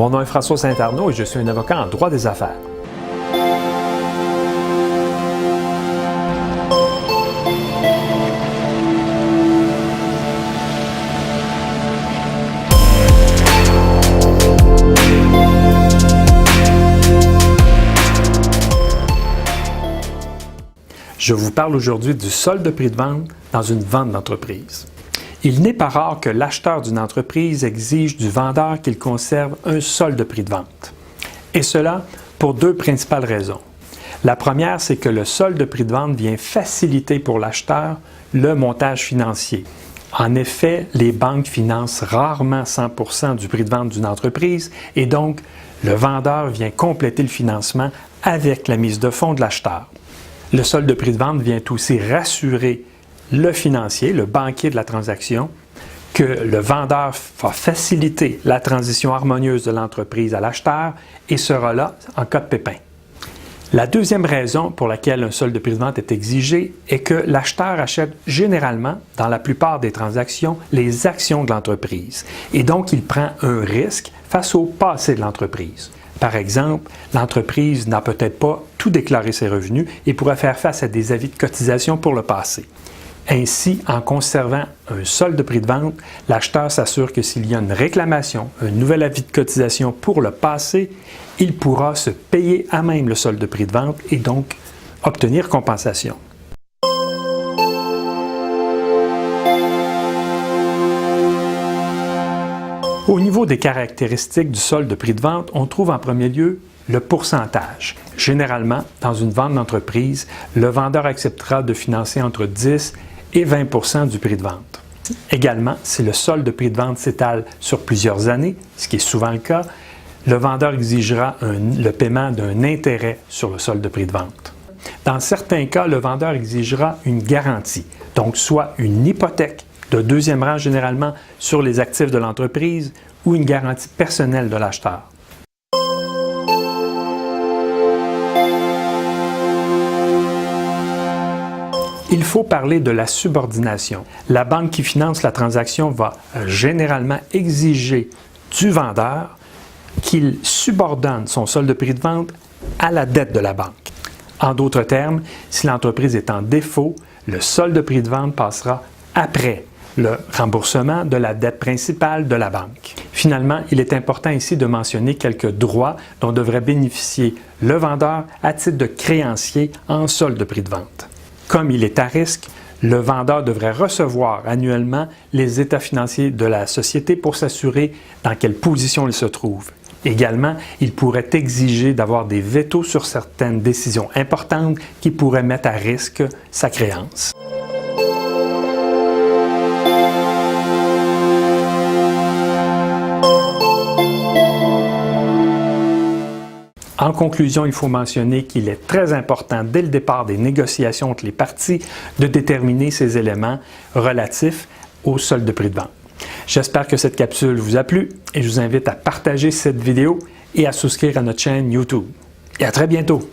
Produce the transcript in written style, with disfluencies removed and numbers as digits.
Mon nom est François Saint-Arnaud et je suis un avocat en droit des affaires. Je vous parle aujourd'hui du solde de prix de vente dans une vente d'entreprise. Il n'est pas rare que l'acheteur d'une entreprise exige du vendeur qu'il conserve un solde de prix de vente. Et cela pour deux principales raisons. La première, c'est que le solde de prix de vente vient faciliter pour l'acheteur le montage financier. En effet, les banques financent rarement 100% du prix de vente d'une entreprise et donc le vendeur vient compléter le financement avec la mise de fonds de l'acheteur. Le solde de prix de vente vient aussi rassurer le financier, le banquier de la transaction, que le vendeur va faciliter la transition harmonieuse de l'entreprise à l'acheteur et sera là en cas de pépin. La deuxième raison pour laquelle un solde de prix de vente est exigé est que l'acheteur achète généralement, dans la plupart des transactions, les actions de l'entreprise et donc il prend un risque face au passé de l'entreprise. Par exemple, l'entreprise n'a peut-être pas tout déclaré ses revenus et pourrait faire face à des avis de cotisation pour le passé. Ainsi, en conservant un solde de prix de vente, l'acheteur s'assure que s'il y a une réclamation, un nouvel avis de cotisation pour le passé, il pourra se payer à même le solde de prix de vente et donc obtenir compensation. Au niveau des caractéristiques du solde de prix de vente, on trouve en premier lieu le pourcentage. Généralement, dans une vente d'entreprise, le vendeur acceptera de financer entre 10 et 20 % du prix de vente. Également, si le solde de prix de vente s'étale sur plusieurs années, ce qui est souvent le cas, le vendeur exigera le paiement d'un intérêt sur le solde de prix de vente. Dans certains cas, le vendeur exigera une garantie, donc soit une hypothèque de deuxième rang généralement sur les actifs de l'entreprise ou une garantie personnelle de l'acheteur. Il faut parler de la subordination. La banque qui finance la transaction va généralement exiger du vendeur qu'il subordonne son solde de prix de vente à la dette de la banque. En d'autres termes, si l'entreprise est en défaut, le solde de prix de vente passera après le remboursement de la dette principale de la banque. Finalement, il est important ici de mentionner quelques droits dont devrait bénéficier le vendeur à titre de créancier en solde de prix de vente. Comme il est à risque, le vendeur devrait recevoir annuellement les états financiers de la société pour s'assurer dans quelle position il se trouve. Également, il pourrait exiger d'avoir des vétos sur certaines décisions importantes qui pourraient mettre à risque sa créance. En conclusion, il faut mentionner qu'il est très important dès le départ des négociations entre les parties de déterminer ces éléments relatifs au solde de prix de vente. J'espère que cette capsule vous a plu et je vous invite à partager cette vidéo et à souscrire à notre chaîne YouTube. Et à très bientôt!